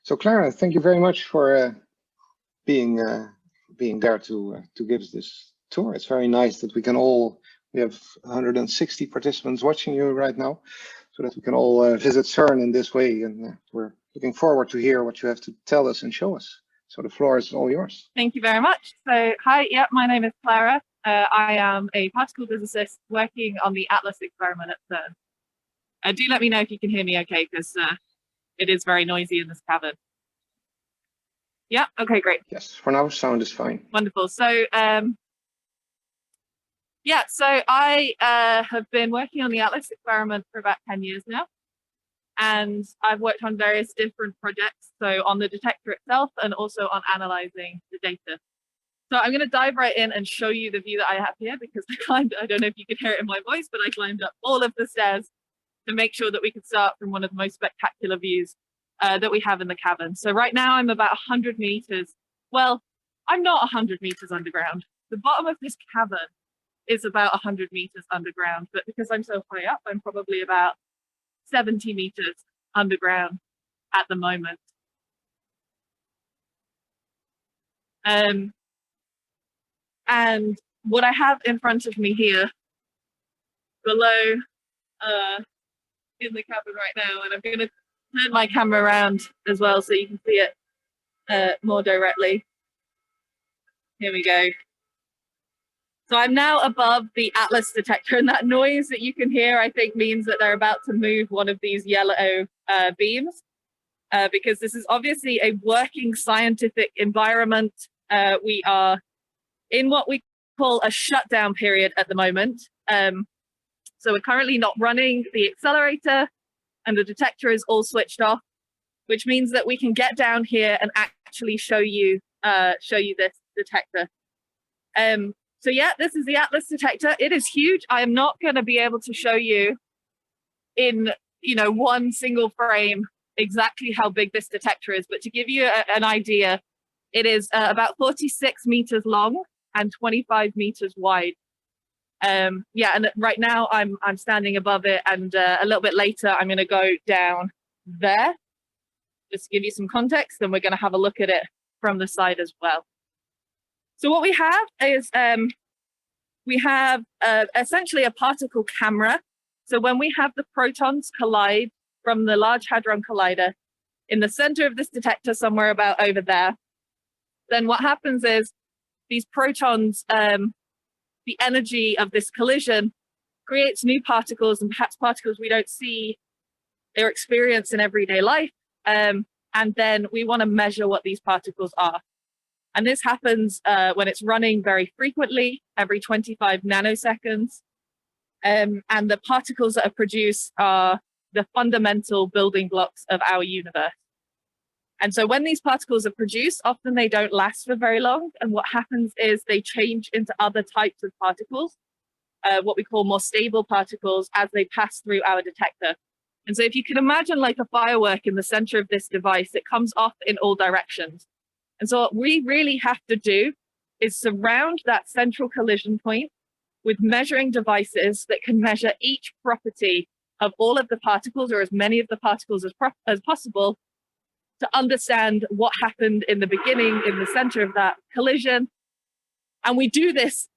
So Clara, thank you very much for being there to give us this tour. It's very nice that we have 160 participants watching you right now, so that we can all visit CERN in this way. And we're looking forward to hear what you have to tell us and show us. So the floor is all yours. Thank you very much. So hi, my name is Clara. I am a particle physicist working on the Atlas experiment at CERN. Do let me know if you can hear me okay, because it is very noisy in this cavern. Yeah, okay, great. Yes, for now sound is fine. Wonderful. So yeah, so I have been working on the Atlas experiment for about 10 years now. And I've worked on various different projects, so on the detector itself and also on analyzing the data. So I'm going to dive right in and show you the view that I have here, because I don't know if you can hear it in my voice, but I climbed up all of the stairs to make sure that we could start from one of the most spectacular views that we have in the cavern. So right now I'm about 100 meters. Well, I'm not 100 meters underground. The bottom of this cavern is about 100 meters underground, but because I'm so high up, I'm probably about 70 meters underground at the moment. And what I have in front of me here, below in the cavern right now, and I'm going to turn my camera around as well so you can see it more directly. Here we go. So I'm now above the Atlas detector, and that noise that you can hear, I think, means that they're about to move one of these yellow beams, because this is obviously a working scientific environment. We are in what we call a shutdown period at the moment. So we're currently not running the accelerator, and the detector is all switched off, which means that we can get down here and actually show you this detector. So yeah, this is the Atlas detector. It is huge. I am not going to be able to show you in one single frame exactly how big this detector is, but to give you an idea, it is about 46 meters long and 25 meters wide. Yeah, and right now I'm standing above it, and a little bit later I'm going to go down there just to give you some context, and we're going to have a look at it from the side as well. So what we have is essentially a particle camera. So when we have the protons collide from the Large Hadron Collider in the center of this detector, somewhere about over there, then what happens is these protons, the energy of this collision creates new particles, and perhaps particles we don't see or experience in everyday life. And then we want to measure what these particles are. And this happens when it's running very frequently, every 25 nanoseconds. And the particles that are produced are the fundamental building blocks of our universe. And so when these particles are produced, often they don't last for very long. And what happens is they change into other types of particles, what we call more stable particles, as they pass through our detector. And so if you can imagine like a firework in the center of this device, it comes off in all directions. And so what we really have to do is surround that central collision point with measuring devices that can measure each property of all of the particles, or as many of the particles as possible, to understand what happened in the beginning, in the center of that collision. And we do this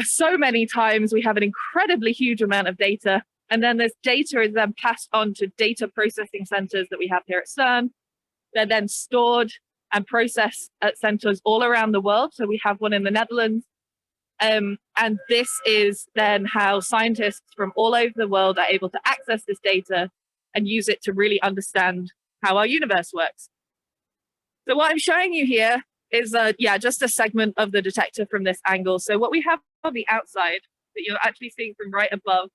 so many times. We have an incredibly huge amount of data. And then this data is then passed on to data processing centers that we have here at CERN. They're then stored and processed at centers all around the world. So we have one in the Netherlands. And this is then how scientists from all over the world are able to access this data and use it to really understand how our universe works. So what I'm showing you here is just a segment of the detector from this angle. So what we have on the outside that you're actually seeing from right above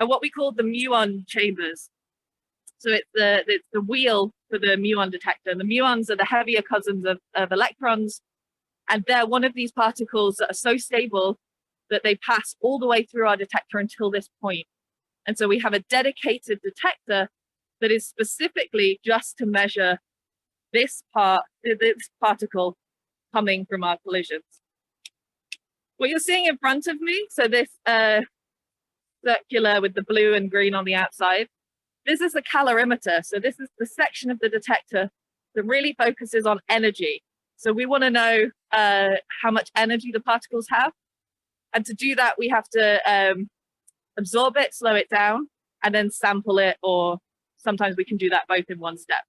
are what we call the Muon Chambers. So it's the wheel for the Muon detector. And the muons are the heavier cousins of electrons. And they're one of these particles that are so stable that they pass all the way through our detector until this point. And so we have a dedicated detector that is specifically just to measure this particle coming from our collisions. What you're seeing in front of me, so this circular with the blue and green on the outside, this is the calorimeter. So this is the section of the detector that really focuses on energy. So we want to know how much energy the particles have. And to do that, we have to absorb it, slow it down, and then sample it, or sometimes we can do that both in one step.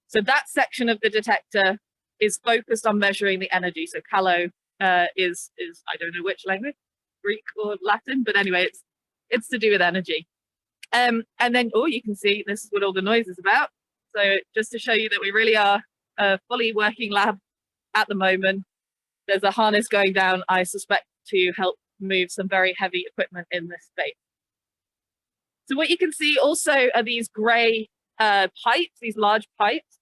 So that section of the detector is focused on measuring the energy. So calo is I don't know which language, Greek or Latin, but anyway, it's to do with energy. And then, oh, you can see this is what all the noise is about. So just to show you that we really are a fully working lab at the moment. There's a harness going down, I suspect, to help move some very heavy equipment in this space. So what you can see also are these gray pipes, these large pipes.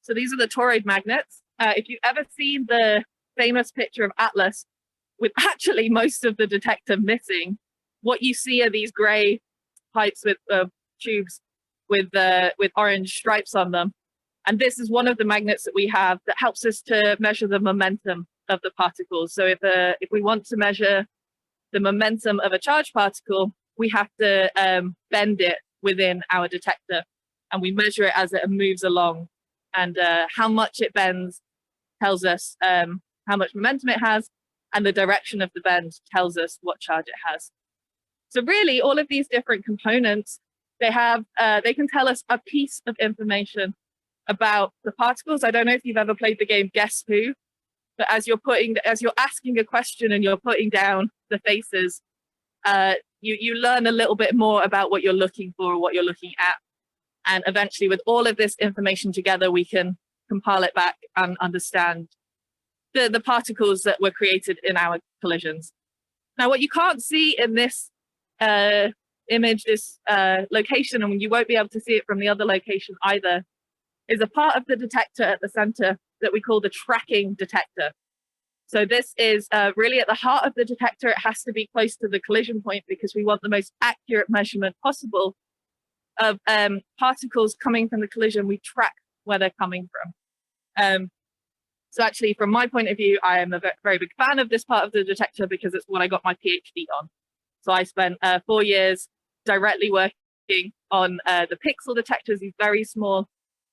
So these are the toroid magnets. If you've ever seen the famous picture of Atlas with actually most of the detector missing, what you see are these gray pipes with tubes with orange stripes on them. And this is one of the magnets that we have that helps us to measure the momentum of the particles. So if we want to measure the momentum of a charged particle, we have to bend it within our detector, and we measure it as it moves along. And how much it bends tells us how much momentum it has, and the direction of the bend tells us what charge it has. So really, all of these different components, they can tell us a piece of information about the particles. I don't know if you've ever played the game Guess Who, but as you're asking a question and you're putting down the faces, you learn a little bit more about what you're looking for or what you're looking at. And eventually, with all of this information together, we can compile it back and understand the particles that were created in our collisions. Now, what you can't see in this image, this location, and you won't be able to see it from the other location either, is a part of the detector at the center that we call the tracking detector. So this is really at the heart of the detector. It has to be close to the collision point because we want the most accurate measurement possible of particles coming from the collision. We track where they're coming from. So actually, from my point of view, I am a very big fan of this part of the detector because it's what I got my PhD on. So I spent 4 years directly working on the pixel detectors, these very small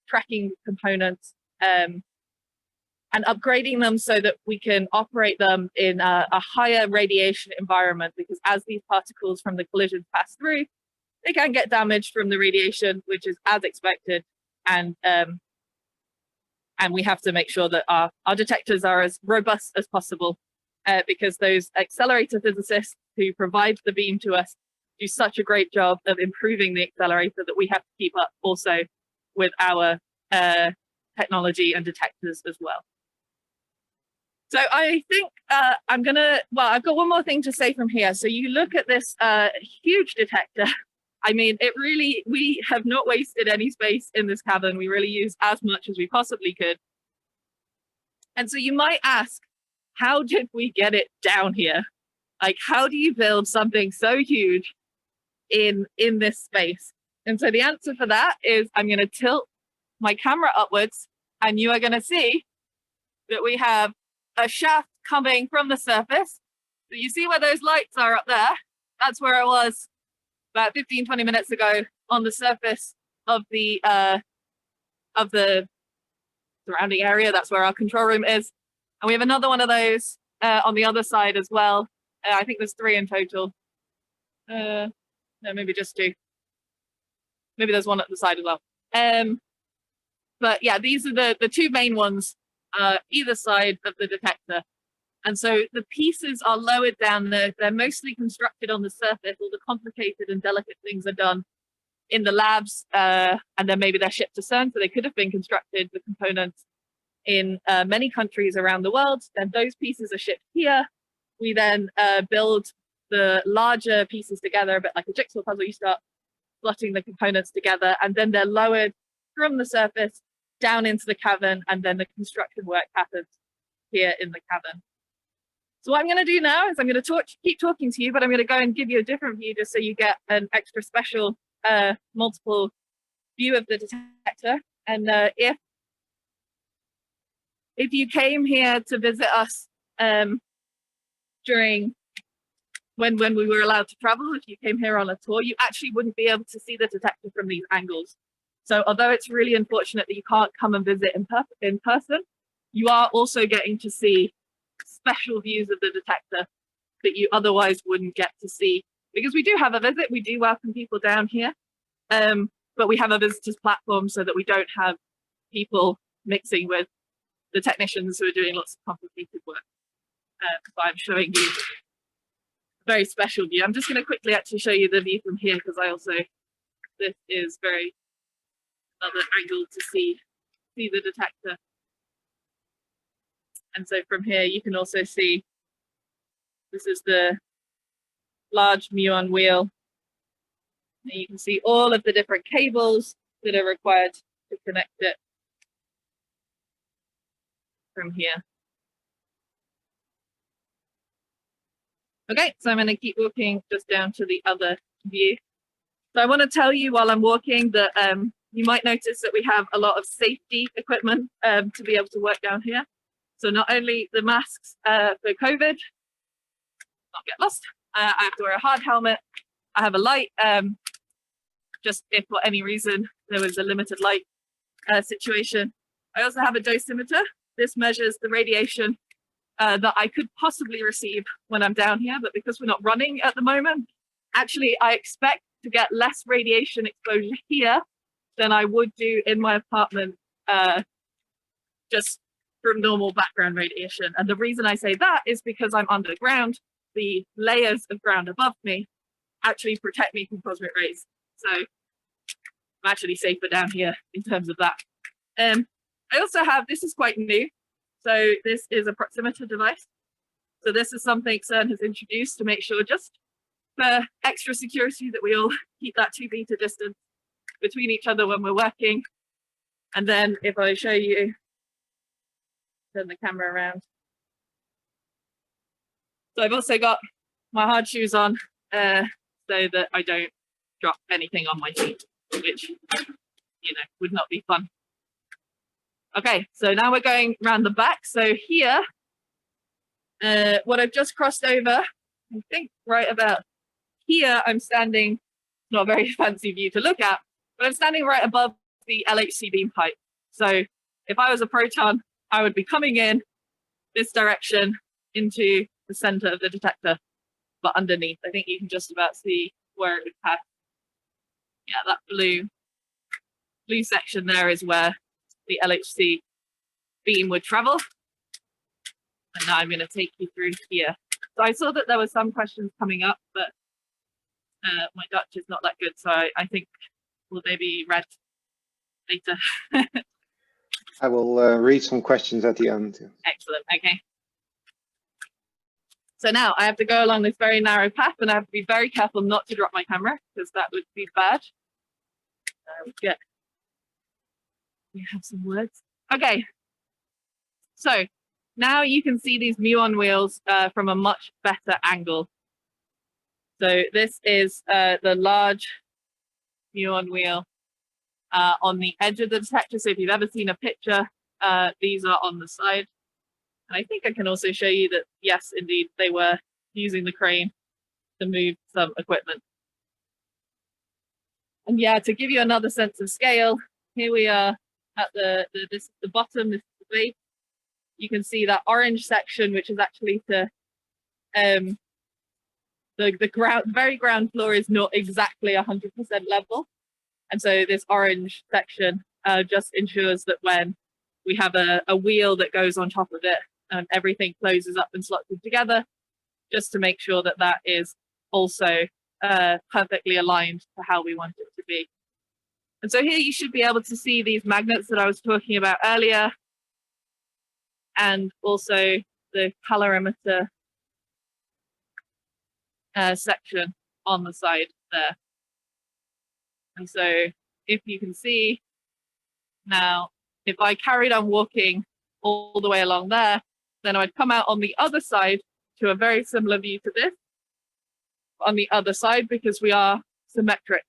tracking components, and upgrading them so that we can operate them in a higher radiation environment, because as these particles from the collision pass through, they can get damaged from the radiation, which is as expected. And we have to make sure that our detectors are as robust as possible, because those accelerator physicists who provide the beam to us do such a great job of improving the accelerator that we have to keep up also with our technology and detectors as well. So I think I've got one more thing to say from here. So you look at this huge detector. I mean, we have not wasted any space in this cavern. We really use as much as we possibly could. And so you might ask, how did we get it down here? Like, how do you build something so huge in this space? And so the answer for that is I'm going to tilt my camera upwards, and you are going to see that we have a shaft coming from the surface. So you see where those lights are up there? That's where I was about 15-20 minutes ago, on the surface of the surrounding area. That's where our control room is. And we have another one of those on the other side as well. I think there's 3 in total. No, maybe just 2. Maybe there's one at the side as well. But yeah, these are the 2 main ones either side of the detector. And so the pieces are lowered down. They're mostly constructed on the surface. All the complicated and delicate things are done in the labs, and then maybe they're shipped to CERN. So they could have been constructed, the components, in many countries around the world. Then those pieces are shipped here. We then build the larger pieces together, a bit like a jigsaw puzzle. You start slotting the components together, and then they're lowered from the surface down into the cavern, and then the construction work happens here in the cavern. So what I'm going to do now is I'm going to keep talking to you, but I'm going to go and give you a different view just so you get an extra special multiple view of the detector. And if you came here to visit us during when we were allowed to travel, if you came here on a tour, you actually wouldn't be able to see the detector from these angles. So although it's really unfortunate that you can't come and visit in person, you are also getting to see special views of the detector that you otherwise wouldn't get to see. Because we do have a visit, we do welcome people down here, but we have a visitors platform so that we don't have people mixing with the technicians who are doing lots of complicated work. So I'm showing you a very special view. I'm just going to quickly actually show you the view from here, because this is very another angle to see the detector. And so from here you can also see this is the large muon wheel. And you can see all of the different cables that are required to connect it from here. Okay, so I'm going to keep walking just down to the other view. So I want to tell you while I'm walking that you might notice that we have a lot of safety equipment to be able to work down here. So not only the masks for COVID, not get lost, I have to wear a hard helmet. I have a light, just if for any reason there was a limited light situation. I also have a dosimeter. This measures the radiation that I could possibly receive when I'm down here, but because we're not running at the moment, actually I expect to get less radiation exposure here than I would do in my apartment just from normal background radiation. And the reason I say that is because I'm underground. The layers of ground above me actually protect me from cosmic rays. So I'm actually safer down here in terms of that. I also have, this is quite new. So this is a proximeter device. So this is something CERN has introduced to make sure, just for extra security, that we all keep that 2-meter distance between each other when we're working. And then if I show you, turn the camera around. So I've also got my hard shoes on so that I don't drop anything on my feet, which, would not be fun. Okay, so now we're going around the back. So here, what I've just crossed over, I think right about here, I'm standing, not a very fancy view to look at, but I'm standing right above the Lhc Beam Pipe. So if I was a proton, I would be coming in this direction into the center of the detector, but underneath. I think you can just about see where it would pass. Yeah, that blue section there is where the Lhc beam would travel. And now I'm going to take you through here. So I saw that there were some questions coming up, but my Dutch is not that good, so I think will they be read later? I will read some questions at the end. Excellent. Okay. So now I have to go along this very narrow path, and I have to be very careful not to drop my camera, because that would be bad. We have some words. Okay. So now you can see these muon wheels from a much better angle. So this is the large muon wheel on the edge of the detector. So if you've ever seen a picture, these are on the side. And I think I can also show you that, yes, indeed, they were using the crane to move some equipment. And yeah, to give you another sense of scale, here we are at the bottom, this is the base. You can see that orange section, which is actually the very ground floor is not exactly 100% level. And so this orange section just ensures that when we have a wheel that goes on top of it, everything closes up and slots it together, just to make sure that that is also perfectly aligned to how we want it to be. And so here you should be able to see these magnets that I was talking about earlier, and also the calorimeter section on the side there. And so if you can see now, if I carried on walking all the way along there, then I'd come out on the other side to a very similar view to this on the other side, because we are symmetric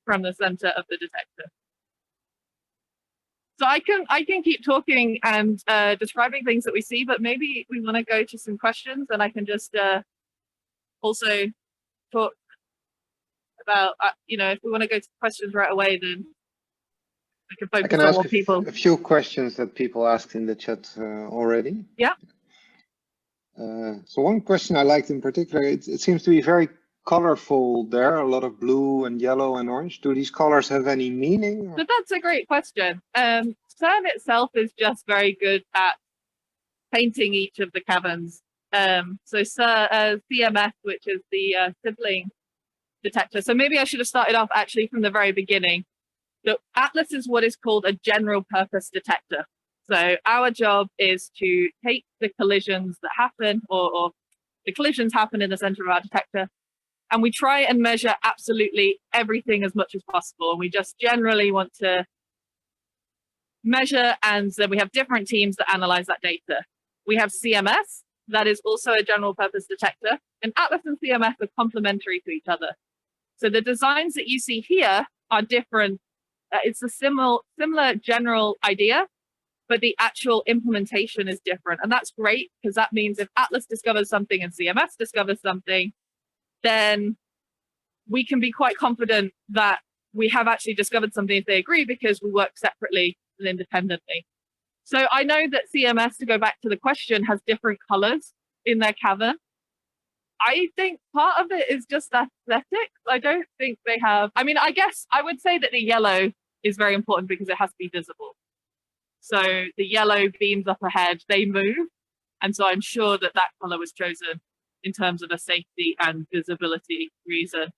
from the center of the detector. So I can keep talking and describing things that we see, but maybe we want to go to some questions, and I can just also talk about, if we want to go to questions right away, then I can I focus can on ask what people. a few questions that people asked in the chat already. Yeah. So one question I liked in particular, it seems to be very colorful there, a lot of blue and yellow and orange. Do these colors have any meaning? So that's a great question. CERN itself is just very good at painting each of the caverns. So CMS, which is the sibling detector. So maybe I should have started off actually from the very beginning. So Atlas is what is called a general purpose detector. So our job is to take the collisions that happen, or the collisions happen in the center of our detector, and we try and measure absolutely everything as much as possible. And we just generally want to measure, and then we have different teams that analyze that data. We have CMS, that is also a general purpose detector, and Atlas and CMS are complementary to each other. So the designs that you see here are different. It's a similar general idea, but the actual implementation is different. And that's great, because that means if Atlas discovers something and CMS discovers something, then we can be quite confident that we have actually discovered something if they agree, because we work separately and independently. So I know that CMS, to go back to the question, has different colors in their cavern. I think part of it is just aesthetic. I don't think they have, I mean, I guess I would say that the yellow is very important because it has to be visible. So the yellow beams up ahead, they move. And so I'm sure that that color was chosen in terms of a safety and visibility reason.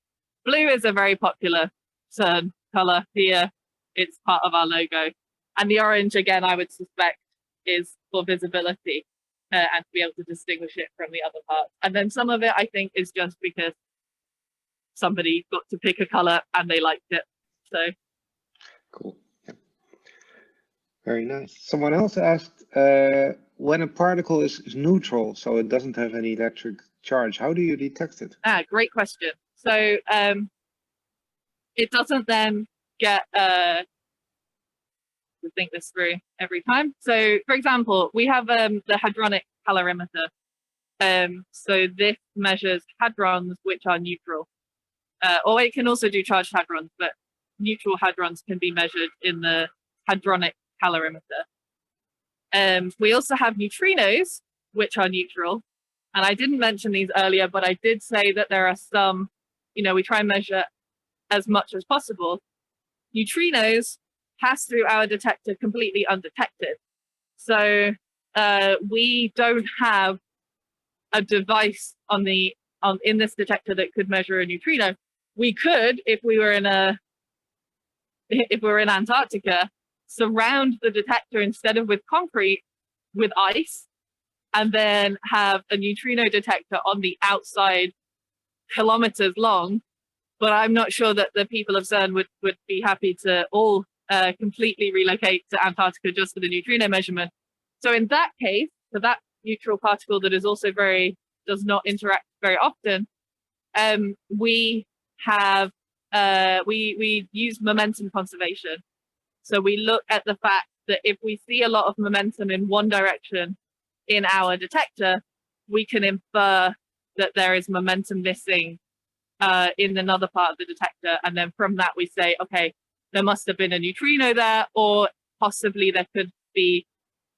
Blue is a very popular CERN color here. It's part of our logo. And the orange, again, I would suspect is for visibility and to be able to distinguish it from the other parts. And then some of it, I think, is just because somebody got to pick a color and they liked it. So cool. Yeah. Very nice. Someone else asked, when a particle is neutral, so it doesn't have any electric charge, how do you detect it? Great question. So it doesn't then get to think this through every time. So for example, we have the hadronic calorimeter. So this measures hadrons which are neutral, or it can also do charged hadrons, but neutral hadrons can be measured in the hadronic calorimeter. We also have neutrinos, which are neutral. And I didn't mention these earlier, but I did say that there are some, we try and measure as much as possible. Neutrinos pass through our detector completely undetected. So we don't have a device in this detector that could measure a neutrino. We could, if we were in Antarctica, surround the detector instead of with concrete, with ice, and then have a neutrino detector on the outside, kilometers long. But I'm not sure that the people of CERN would be happy to all completely relocate to Antarctica just for the neutrino measurement. So in that case, for that neutral particle that is also does not interact very often, we use momentum conservation. So we look at the fact that if we see a lot of momentum in one direction in our detector, we can infer that there is momentum missing in another part of the detector. And then from that, we say, okay, there must have been a neutrino there, or possibly there could be,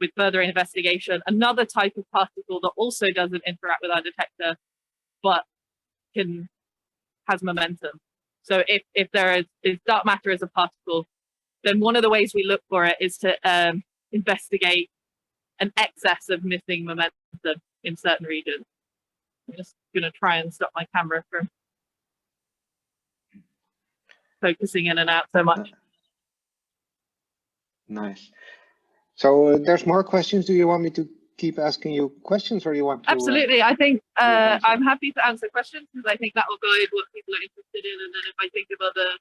with further investigation, another type of particle that also doesn't interact with our detector, but has momentum. So if dark matter is a particle, then one of the ways we look for it is to investigate an excess of missing momentum in certain regions. I'm just going to try and stop my camera from focusing in and out so much. Nice. So there's more questions. Do you want me to keep asking you questions, or you want to? Absolutely. I think I'm happy to answer questions, because I think that will guide what people are interested in. And then if I think of other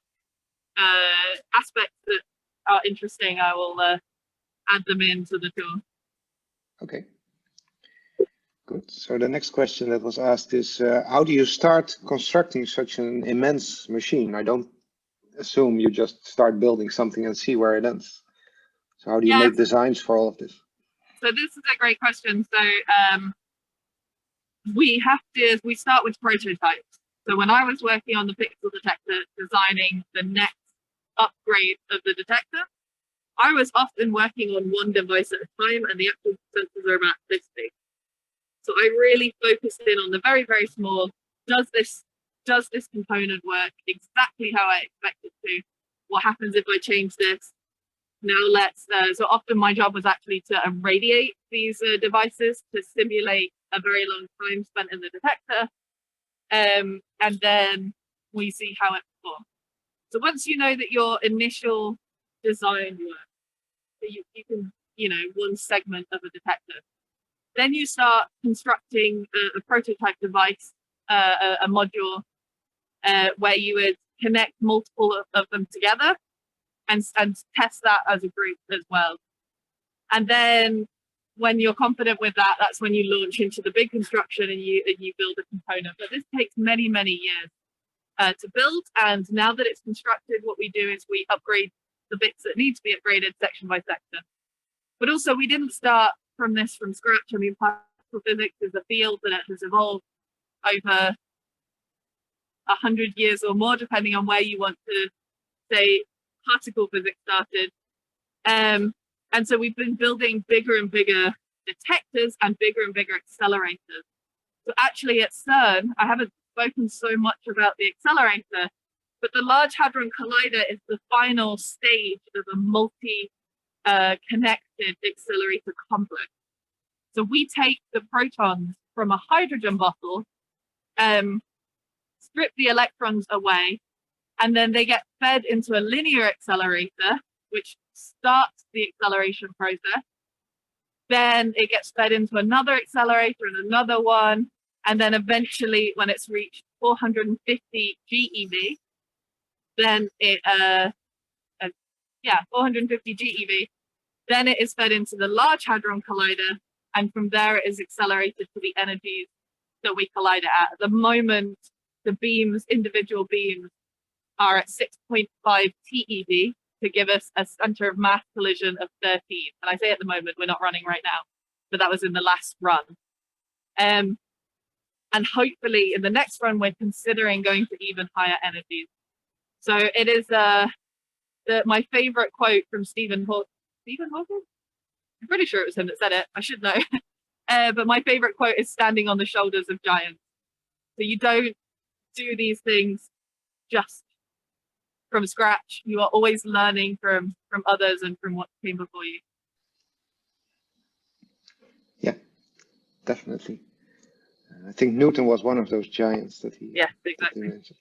aspects that are interesting, I will add them into the tool. Okay. Good. So the next question that was asked is, how do you start constructing such an immense machine? I don't assume you just start building something and see where it ends. So how do you make designs for all of this? So this is a great question. So we start with prototypes. So when I was working on the pixel detector, designing the next upgrade of the detector, I was often working on one device at a time, and the actual sensors are about this big. So I really focused in on the very, very small. Does this component work exactly how I expect it to? What happens if I change this? Now let's, so often my job was actually to irradiate these devices to simulate a very long time spent in the detector. And then we see how it performs. So once you know that your initial design works, so you can, one segment of a detector, then you start constructing a prototype device, a module, where you would connect multiple of them together and test that as a group as well. And then when you're confident with that, that's when you launch into the big construction and you build a component. But this takes many, many years to build. And now that it's constructed, what we do is we upgrade the bits that need to be upgraded section by section. But also, we didn't start from scratch. I mean, particle physics is a field that has evolved over 100 years or more, depending on where you want to say particle physics started. And so we've been building bigger and bigger detectors and bigger accelerators. So actually at CERN, I haven't spoken so much about the accelerator, but the Large Hadron Collider is the final stage of a multi-connected accelerator complex. So we take the protons from a hydrogen bottle, strip the electrons away, and then they get fed into a linear accelerator, which starts the acceleration process. Then it gets fed into another accelerator and another one. And then eventually, when it's reached 450 GeV, then 450 GeV, then it is fed into the Large Hadron Collider. And from there, it is accelerated to the energies that we collide it at. At the moment, the beams, individual beams, are at 6.5 TeV to give us a center of mass collision of 13. And I say at the moment, we're not running right now, but that was in the last run. And hopefully in the next run, we're considering going to even higher energies. So it is my favorite quote from Stephen Hawking? I'm pretty sure it was him that said it. I should know. But my favorite quote is standing on the shoulders of giants. So you don't do these things just from scratch. You are always learning from others and from what came before you. Yeah, definitely. I think Newton was one of those giants that he, exactly. that he mentioned.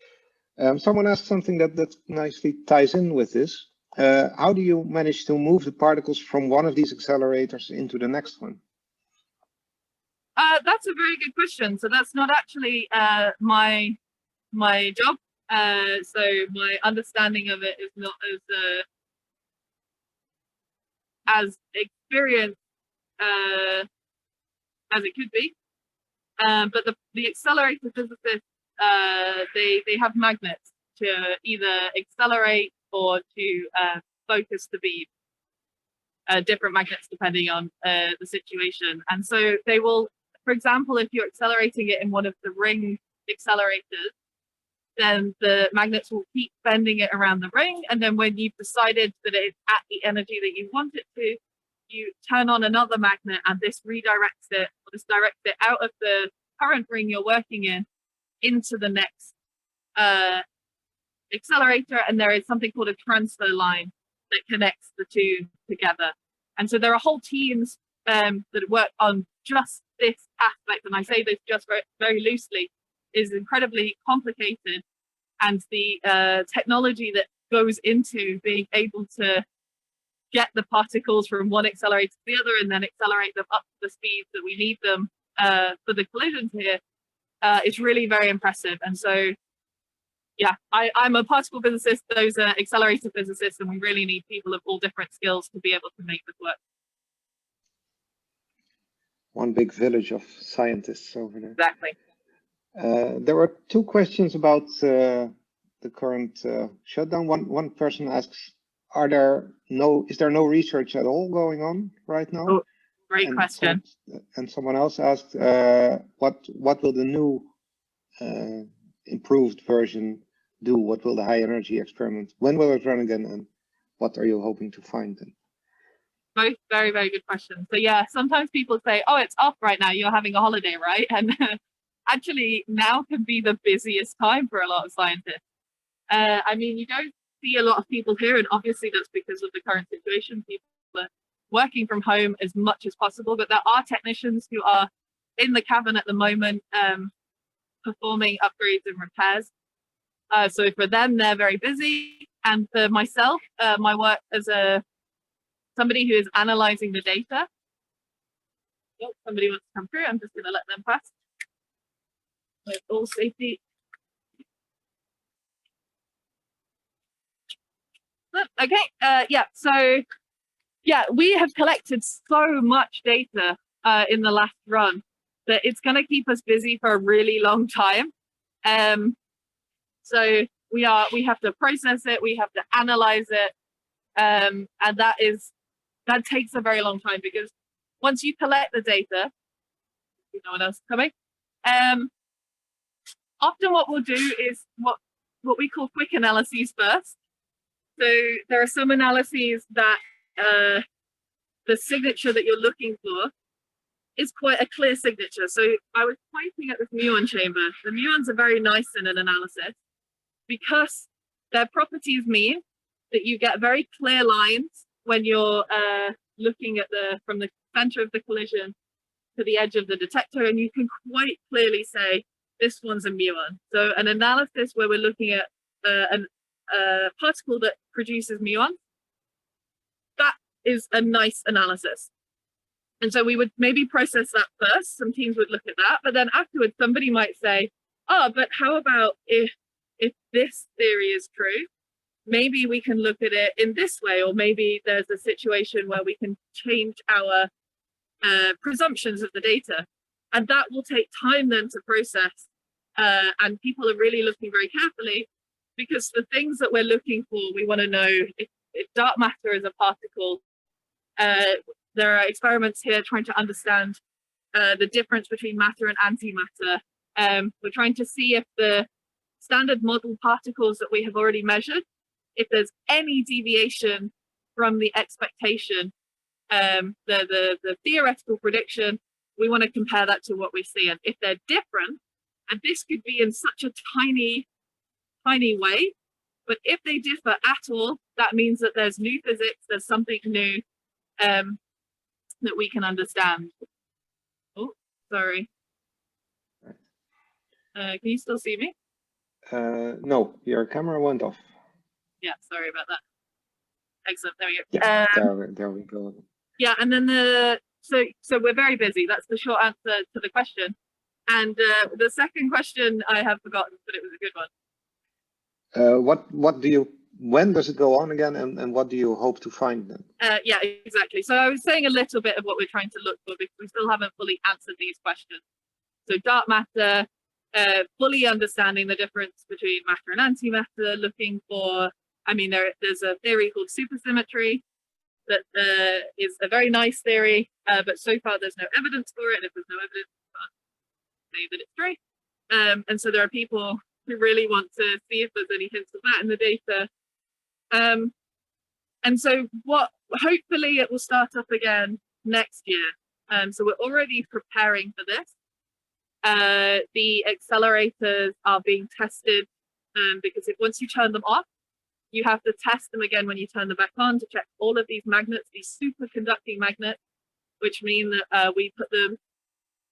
Someone asked something that nicely ties in with this. How do you manage to move the particles from one of these accelerators into the next one? That's a very good question. So that's not actually my job. So my understanding of it is not as experienced as it could be. But the accelerator physicists, they have magnets to either accelerate or to focus the beam. Different magnets depending on the situation. And so they will, for example, if you're accelerating it in one of the ring accelerators, then the magnets will keep bending it around the ring. And then when you've decided that it's at the energy that you want it to, you turn on another magnet and this redirects it, or this directs it out of the current ring you're working in into the next accelerator. And there is something called a transfer line that connects the two together. And so there are whole teams that work on just this aspect. And I say this just very, very loosely, is incredibly complicated. And the technology that goes into being able to get the particles from one accelerator to the other and then accelerate them up to the speeds that we need them for the collisions here is really very impressive. And so, yeah, I'm a particle physicist, those are accelerator physicists, and we really need people of all different skills to be able to make this work. One big village of scientists over there. Exactly. There were two questions about the current shutdown. One person asks, is there no research at all going on right now? Oh, great question. And someone else asked, what will the new improved version do? What will the high energy experiment, when will it run again, and what are you hoping to find then? both very, very good questions. So yeah, sometimes people say, oh, it's off right now, you're having a holiday, right? And actually now can be the busiest time for a lot of scientists. I mean, you don't see a lot of people here, and obviously that's because of the current situation. People are working from home as much as possible, but there are technicians who are in the cabin at the moment performing upgrades and repairs. So for them, they're very busy. And for myself, my work as somebody who is analyzing the data. Oh, somebody wants to come through. I'm just going to let them pass. With all safety. Okay, yeah, so yeah, we have collected so much data in the last run that it's going to keep us busy for a really long time. So we have to process it, we have to analyze it, and that takes a very long time, because once you collect the data, no one else is coming. Often what we'll do is what we call quick analyses first. So there are some analyses that the signature that you're looking for is quite a clear signature. So I was pointing at this Muon chamber. The muons are very nice in an analysis because their properties mean that you get very clear lines when you're looking at from the center of the collision to the edge of the detector, and you can quite clearly say this one's a muon. So an analysis where we're looking at a particle that produces muons, that is a nice analysis. And so we would maybe process that first. Some teams would look at that, but then afterwards somebody might say, oh, but how about if this theory is true, maybe we can look at it in this way, or maybe there's a situation where we can change our presumptions of the data. And that will take time then to process. And people are really looking very carefully, because the things that we're looking for, we want to know if dark matter is a particle. There are experiments here trying to understand the difference between matter and antimatter. We're trying to see if the standard model particles that we have already measured, if there's any deviation from the expectation, the theoretical prediction, we want to compare that to what we see. And if they're different, and this could be in such a tiny way, but if they differ at all, that means that there's new physics, there's something new that we can understand. Oh, sorry. Can you still see me? No, your camera went off. Yeah, sorry about that. Excellent, there we go. Yeah, there we go. Yeah, and then so we're very busy. That's the short answer to the question. And the second question I have forgotten, but it was a good one. When does it go on again, and what do you hope to find then? Yeah, exactly. So I was saying a little bit of what we're trying to look for, because we still haven't fully answered these questions. So dark matter, fully understanding the difference between matter and antimatter, looking for, I mean, there's a theory called supersymmetry that is a very nice theory, but so far there's no evidence for it. And if there's no evidence, we can't say that it's true. And so there are people who really want to see if there's any hints of that in the data. And so hopefully it will start up again next year. So we're already preparing for this. The accelerators are being tested because once you turn them off, you have to test them again when you turn them back on to check all of these magnets, these superconducting magnets, which mean that we put them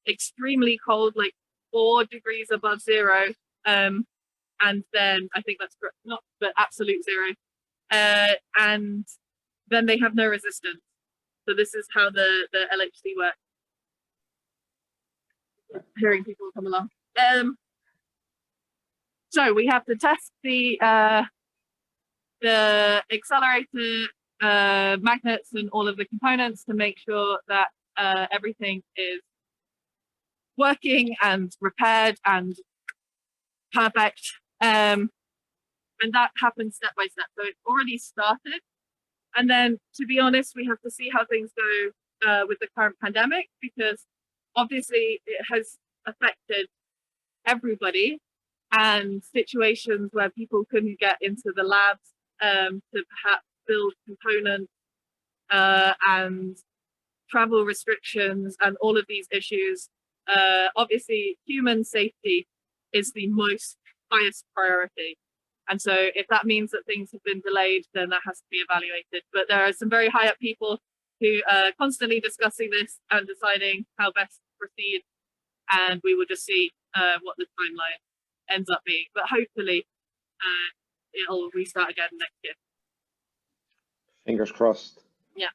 extremely cold, like 4 degrees above zero. And then I think that's not, but absolute zero. And then they have no resistance. So this is how the LHC works. Hearing people come along. So we have to test the accelerator magnets and all of the components to make sure that everything is working and repaired and perfect. And that happens step by step. So it's already started. And then, to be honest, we have to see how things go with the current pandemic, because obviously it has affected everybody, and situations where people couldn't get into the labs to perhaps build components and travel restrictions and all of these issues. Obviously, human safety is the most highest priority. And so if that means that things have been delayed, then that has to be evaluated. But there are some very high up people who are constantly discussing this and deciding how best to proceed. And we will just see what the timeline ends up being. But hopefully it'll restart again next year. Fingers crossed. Yeah.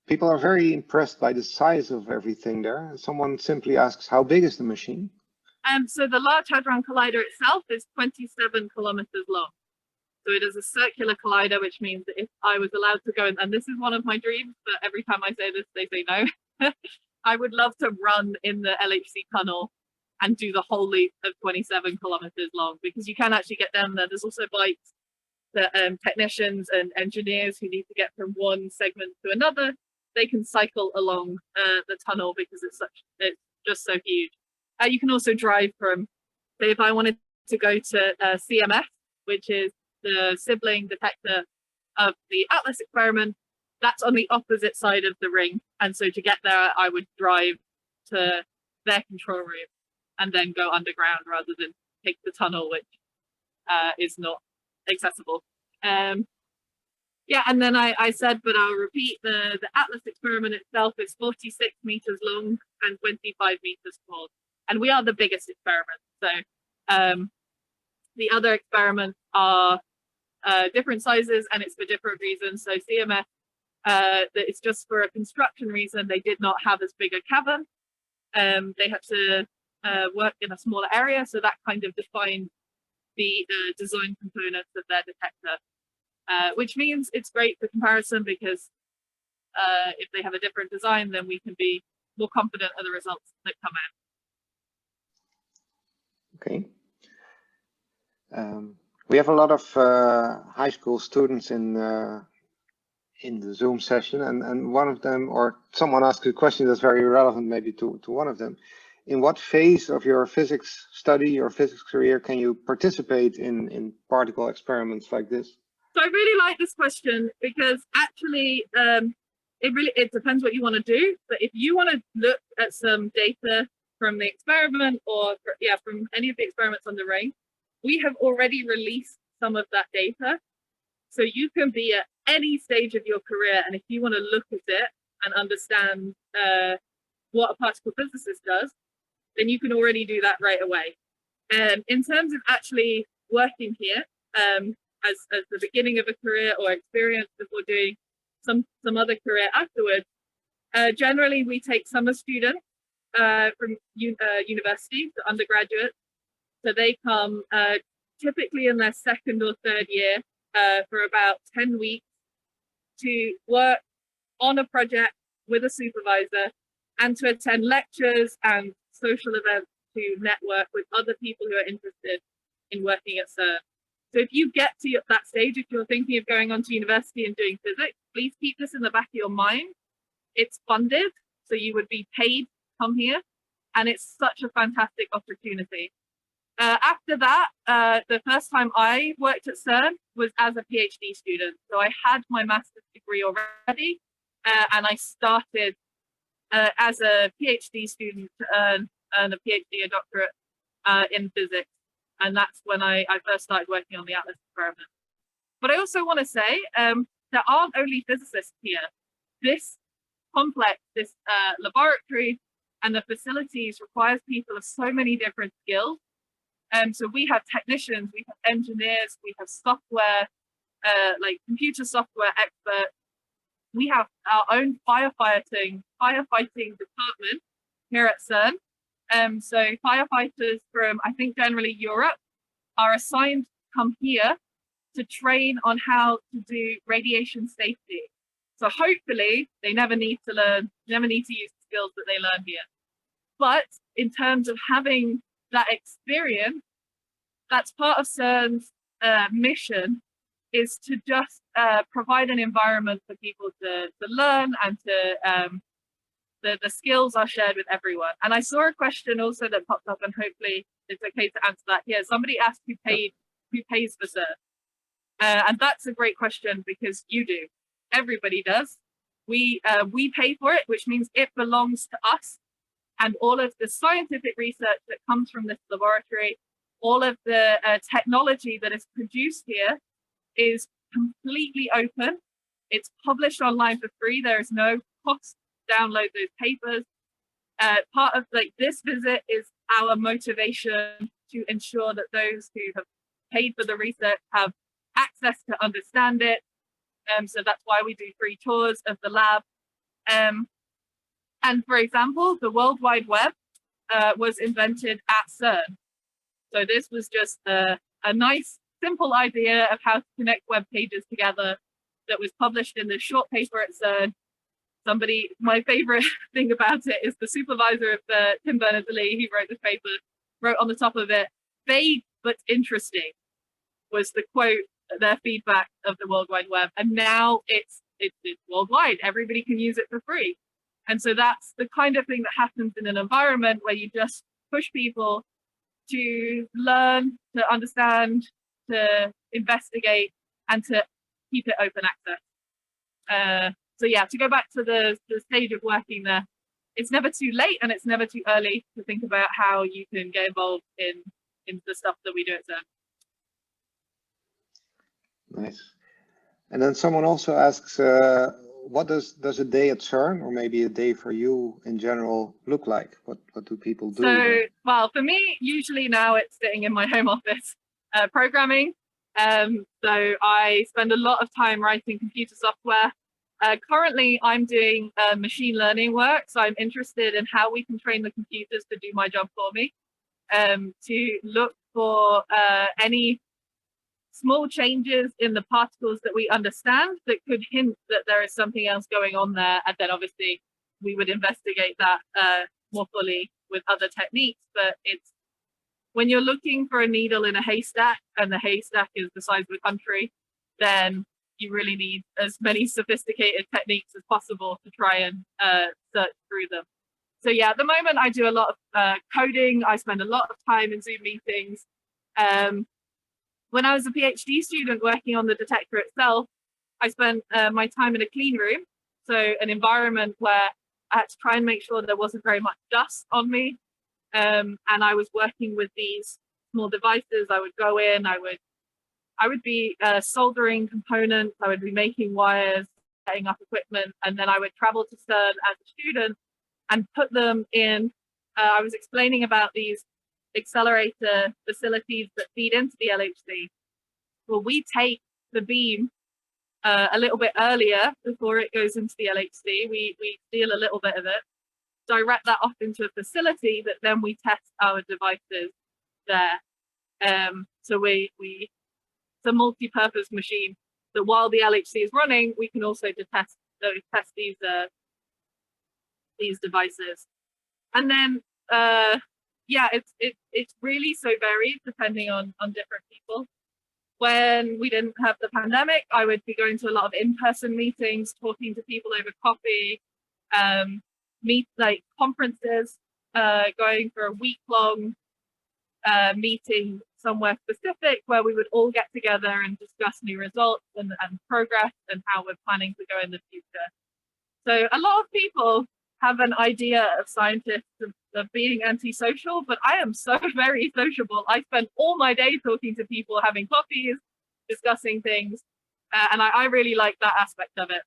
People are very impressed by the size of everything there. Someone simply asks, how big is the machine? So the Large Hadron Collider itself is 27 kilometers long. So it is a circular collider, which means that if I was allowed to go in, and this is one of my dreams, but every time I say this, they say no. I would love to run in the LHC tunnel and do the whole loop of 27 kilometers long, because you can actually get down there. There's also bikes that technicians and engineers who need to get from one segment to another, they can cycle along the tunnel because it's just so huge. You can also drive from, say if I wanted to go to CMS, which is the sibling detector of the Atlas experiment, that's on the opposite side of the ring. And so to get there, I would drive to their control room and then go underground rather than take the tunnel, which is not accessible. Yeah, and then I said, but I'll repeat, the Atlas experiment itself is 46 meters long and 25 meters tall. And we are the biggest experiment. So the other experiments are different sizes, and it's for different reasons. So CMS, it's just for a construction reason. They did not have as big a cavern. They had to work in a smaller area. So that kind of defined the design components of their detector, which means it's great for comparison because if they have a different design, then we can be more confident of the results that come out. Okay. We have a lot of high school students in the Zoom session, and one of them, or someone asked a question that's very relevant maybe to one of them. In what phase of your physics study or physics career can you participate in particle experiments like this? So I really like this question because actually it depends what you want to do. But if you want to look at some data from the experiment or from any of the experiments on the ring, we have already released some of that data. So you can be at any stage of your career, and if you want to look at it and understand what a particle physicist does, then you can already do that right away. In terms of actually working here as the beginning of a career or experience before doing some other career afterwards, generally we take summer students from university, so undergraduates. So they come typically in their second or third year for about 10 weeks to work on a project with a supervisor and to attend lectures and social events to network with other people who are interested in working at CERN. So if you get to that stage, if you're thinking of going on to university and doing physics, please keep this in the back of your mind. It's funded, so you would be paid to come here, and it's such a fantastic opportunity. After that, the first time I worked at CERN was as a PhD student. So I had my master's degree already, and I started as a PhD student to earn a PhD, a doctorate in physics. And that's when I first started working on the Atlas experiment. But I also want to say there aren't only physicists here. This complex, this laboratory and the facilities requires people of so many different skills. So we have technicians, we have engineers, we have software, like computer software experts. We have our own firefighting department here at CERN. So firefighters from, I think, generally Europe are assigned to come here to train on how to do radiation safety. So hopefully they never need to use the skills that they learn here. But in terms of having that experience, that's part of CERN's mission, is to just provide an environment for people to learn and to the skills are shared with everyone. And I saw a question also that popped up, and hopefully it's okay to answer that here. Somebody asked who pays for CERN, and that's a great question because you do. everybody does. We pay for it, which means it belongs to us. And all of the scientific research that comes from this laboratory, all of the technology that is produced here is completely open. It's published online for free. There is no cost to download those papers. Part of this visit is our motivation to ensure that those who have paid for the research have access to understand it. So that's why we do free tours of the lab. And for example, the World Wide Web was invented at CERN. So this was just a nice, simple idea of how to connect web pages together that was published in this short paper at CERN. My favorite thing about it is the supervisor of Tim Berners-Lee, who wrote this paper, wrote on the top of it, "Vague but interesting," was the quote, their feedback of the World Wide Web. And now it's worldwide. Everybody can use it for free. And so that's the kind of thing that happens in an environment where you just push people to learn, to understand, to investigate, and to keep it open access. So yeah, to go back to the stage of working there, it's never too late and it's never too early to think about how you can get involved in the stuff that we do at CERN. Nice. And then someone also asks, what does a day at CERN, or maybe a day for you in general, look like? What do people do? So, well, for me, usually now it's sitting in my home office programming. So I spend a lot of time writing computer software. Currently, I'm doing machine learning work, so I'm interested in how we can train the computers to do my job for me, to look for any small changes in the particles that we understand that could hint that there is something else going on there. And then obviously we would investigate that more fully with other techniques. But it's when you're looking for a needle in a haystack and the haystack is the size of a country, then you really need as many sophisticated techniques as possible to try and search through them. So yeah, at the moment I do a lot of coding. I spend a lot of time in Zoom meetings. When I was a PhD student working on the detector itself, I spent my time in a clean room, so an environment where I had to try and make sure there wasn't very much dust on me. And I was working with these small devices. I would go in, I would be soldering components, I would be making wires, setting up equipment, and then I would travel to CERN as a student and put them in. I was explaining about these accelerator facilities that feed into the LHC. Well, we take the beam a little bit earlier before it goes into the LHC. We steal a little bit of it, direct that off into a facility that then we test our devices there. So it's a multi-purpose machine. So while the LHC is running, we can also test these devices. And then yeah, it's really so varied depending on different people. When we didn't have the pandemic, I would be going to a lot of in-person meetings, talking to people over coffee, conferences, going for a week-long meeting somewhere specific where we would all get together and discuss new results and progress and how we're planning to go in the future. So a lot of people have an idea of scientists of being antisocial, but I am so very sociable. I spend all my day talking to people, having coffees, discussing things, and I really like that aspect of it.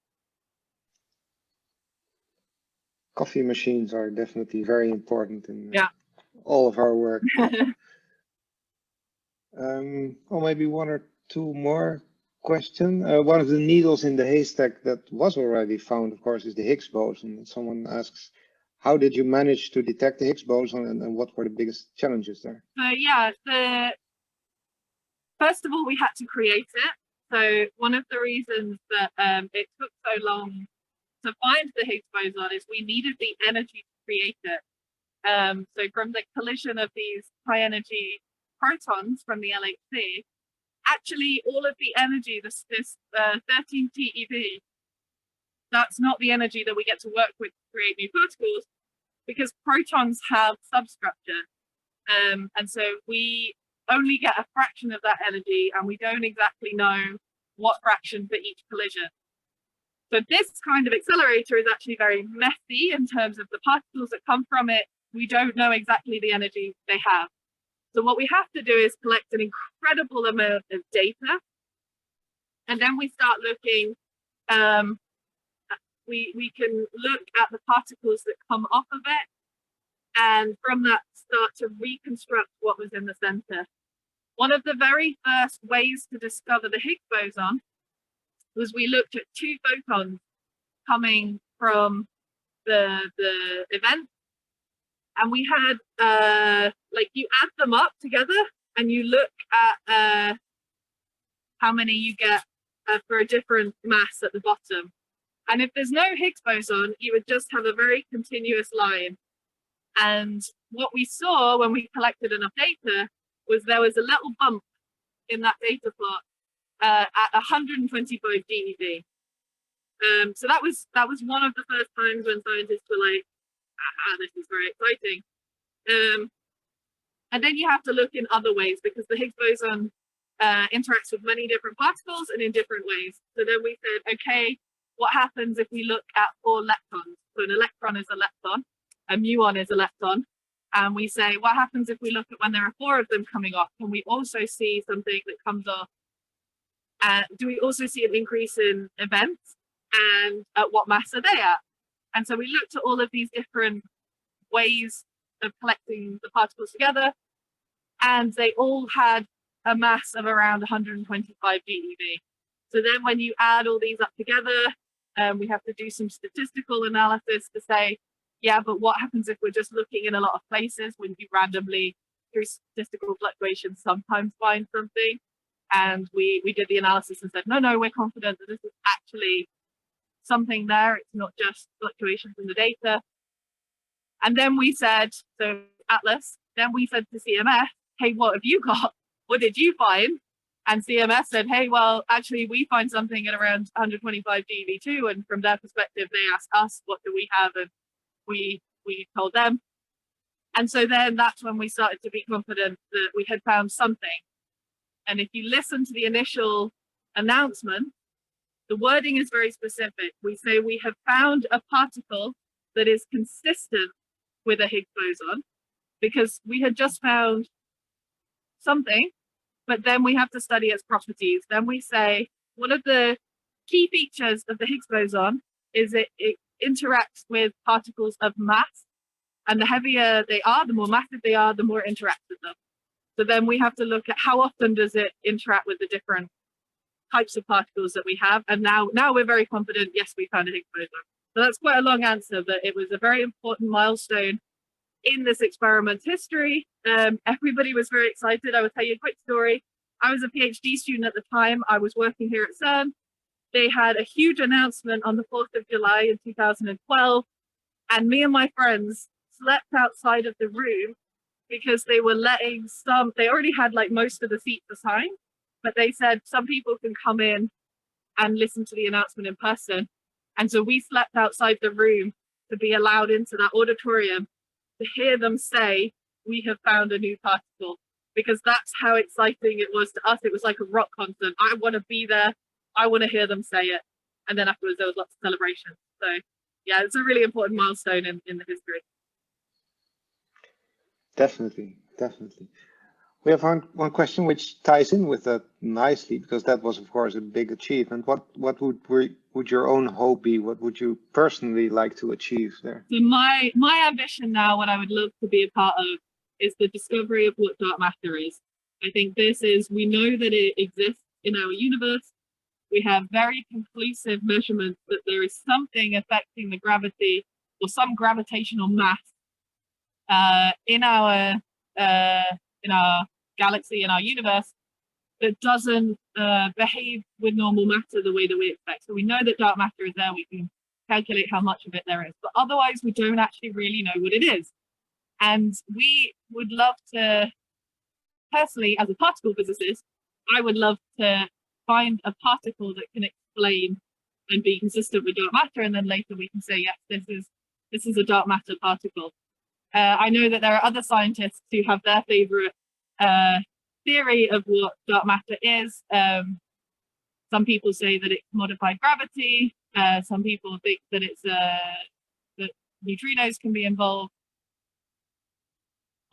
Coffee machines are definitely very important in all of our work. Or maybe one or two more questions. One of the needles in the haystack that was already found, of course, is the Higgs boson. Someone asks, how did you manage to detect the Higgs boson, and what were the biggest challenges there? First of all, we had to create it. So one of the reasons that it took so long to find the Higgs boson is we needed the energy to create it. So from the collision of these high energy protons from the LHC, actually all of the energy, this 13 TeV, that's not the energy that we get to work with to create new particles, because protons have substructure. And so we only get a fraction of that energy, and we don't exactly know what fraction for each collision. So this kind of accelerator is actually very messy in terms of the particles that come from it. We don't know exactly the energy they have. So what we have to do is collect an incredible amount of data. And then we start looking, we can look at the particles that come off of it. And from that, start to reconstruct what was in the center. One of the very first ways to discover the Higgs boson was we looked at two photons coming from the event. And we had, like, you add them up together and you look at how many you get for a different mass at the bottom. And if there's no Higgs boson, you would just have a very continuous line. And what we saw when we collected enough data was there was a little bump in that data plot at 125 DeV. So that was one of the first times when scientists were like, aha, this is very exciting. And then you have to look in other ways because the Higgs boson interacts with many different particles and in different ways. So then we said, okay, what happens if we look at 4 leptons? So an electron is a lepton, a muon is a lepton. And we say, what happens if we look at when there are 4 of them coming off? Can we also see something that comes off? Do we also see an increase in events? And at what mass are they at? And so we looked at all of these different ways of collecting the particles together, and they all had a mass of around 125 DeV. So then when you add all these up together, we have to do some statistical analysis to say, yeah, but what happens if we're just looking in a lot of places when you randomly, through statistical fluctuations, sometimes find something? And we did the analysis and said, no, we're confident that this is actually something there. It's not just fluctuations in the data. And then we said, so Atlas, then we said to CMS, hey, what have you got? What did you find? And CMS said, hey, well, actually, we find something at around 125 DeV2. And from their perspective, they asked us, what do we have? And we told them. And so then that's when we started to be confident that we had found something. And if you listen to the initial announcement, the wording is very specific. We say we have found a particle that is consistent with a Higgs boson, because we had just found something, but then we have to study its properties. Then we say one of the key features of the Higgs boson is it interacts with particles of mass, and the heavier they are, the more massive they are, the more it interacts with them. So then we have to look at how often does it interact with the different types of particles that we have. And now we're very confident, yes, we found a Higgs boson. So that's quite a long answer, but it was a very important milestone in this experiment's history. Everybody was very excited. I will tell you a quick story. I was a PhD student at the time. I was working here at CERN. They had a huge announcement on the 4th of July in 2012. And me and my friends slept outside of the room because they were letting they already had like most of the seats assigned, but they said some people can come in and listen to the announcement in person. And so we slept outside the room to be allowed into that auditorium to hear them say, we have found a new particle, because that's how exciting it was to us. It was like a rock concert. I want to be there. I want to hear them say it. And then afterwards, there was lots of celebration. So yeah, it's a really important milestone in the history. Definitely. We have one question which ties in with that nicely, because that was, of course, a big achievement. What would your own hope be? What would you personally like to achieve there? So my ambition now, what I would love to be a part of, is the discovery of what dark matter is. I think we know that it exists in our universe. We have very conclusive measurements that there is something affecting the gravity or some gravitational mass in our galaxy, in our universe, that doesn't behave with normal matter the way that we expect. So we know that dark matter is there. We can calculate how much of it there is, but otherwise we don't actually really know what it is. And we would love to, personally, as a particle physicist, I would love to find a particle that can explain and be consistent with dark matter, and then later we can say, yes, this is a dark matter particle. I know that there are other scientists who have their favorite theory of what dark matter is. Some people say that it's modified gravity. Some people think that it's that neutrinos can be involved.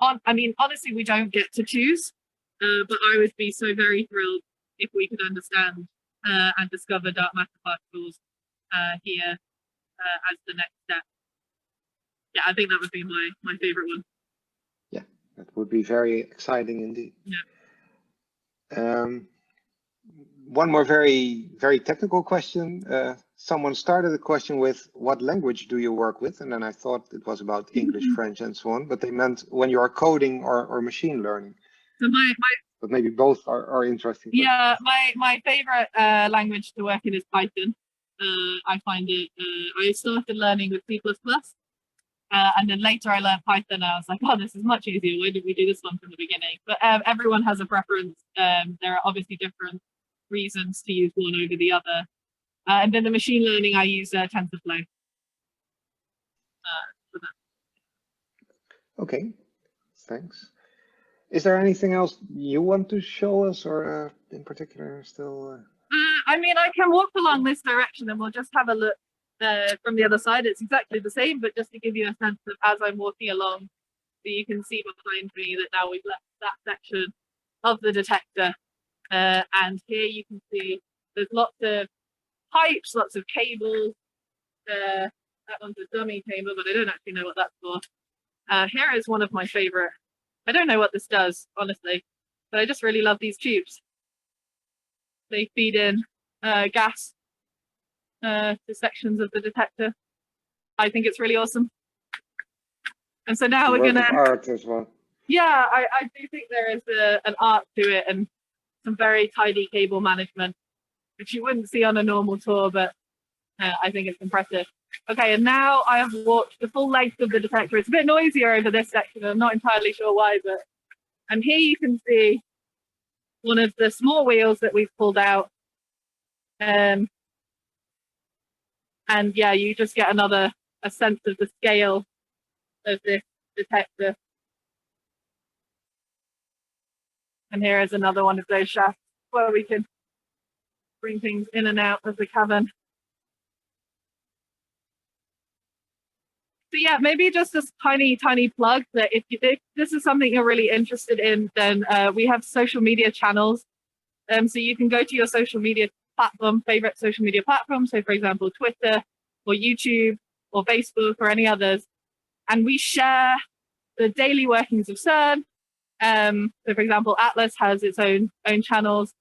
I mean, honestly, we don't get to choose, but I would be so very thrilled if we could understand and discover dark matter particles here as the next step. Yeah, I think that would be my favorite one. Yeah, that would be very exciting indeed. Yeah. One more very technical question. Someone started the question with, what language do you work with? And then I thought it was about English, French, and so on, but they meant when you are coding or machine learning. So but maybe both are interesting. Yeah, my favorite language to work in is Python. I find it, I started learning with C++, and then later I learned Python. I was like, oh, this is much easier. Why did we do this one from the beginning? But everyone has a preference. There are obviously different reasons to use one over the other. And then the machine learning, I use TensorFlow for that. Okay, thanks. Is there anything else you want to show us, or in particular still? I mean, I can walk along this direction and we'll just have a look from the other side. It's exactly the same, but just to give you a sense of as I'm walking along, so you can see behind me that now we've left that section of the detector. And here you can see there's lots of pipes, lots of cables. That one's a dummy chamber, but I don't actually know what that's for. Here is one of my favorite. I don't know what this does, honestly, but I just really love these tubes. They feed in gas to sections of the detector. I think it's really awesome. And so now we're gonna art as well. Yeah, I do think there is an art to it and some very tidy cable management, which you wouldn't see on a normal tour, but I think it's impressive. Okay, and now I have walked the full length of the detector. It's a bit noisier over this section. I'm not entirely sure why, but and here you can see one of the small wheels that we've pulled out. And yeah, you just get a sense of the scale of this detector. And here is another one of those shafts where we can bring things in and out of the cavern. So yeah, maybe just this tiny plug that if this is something you're really interested in, then we have social media channels. So you can go to your social media platform, favorite social media platform. So for example, Twitter or YouTube or Facebook or any others. And we share the daily workings of CERN. So for example, Atlas has its own channels.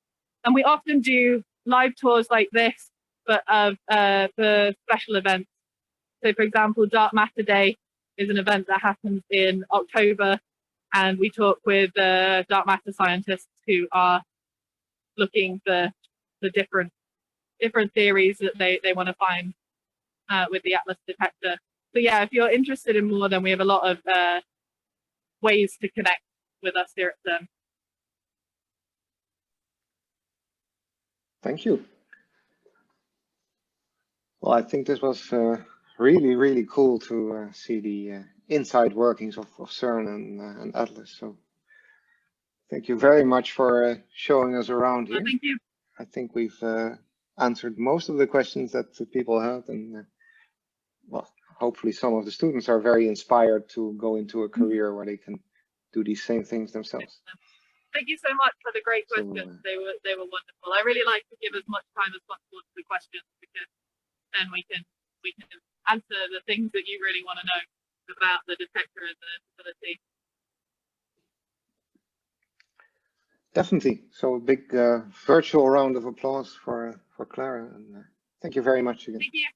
And we often do live tours like this, but for special events. So for example, Dark Matter Day is an event that happens in October, and we talk with dark matter scientists who are looking for the different theories that they want to find with the Atlas detector. So yeah, if you're interested in more, then we have a lot of ways to connect with us here at CERN. Thank you. Well, I think this was really cool to see the inside workings of CERN and Atlas. So thank you very much for showing us around here. Thank you. I think we've answered most of the questions that the people had, and well, hopefully some of the students are very inspired to go into a career where they can do these same things themselves. Thank you so much for the great questions. They were wonderful. I really like to give as much time as possible to the questions, because then we can answer the things that you really want to know about the detector and the facility. Definitely. So a big virtual round of applause for Clara, and thank you very much again. Thank you.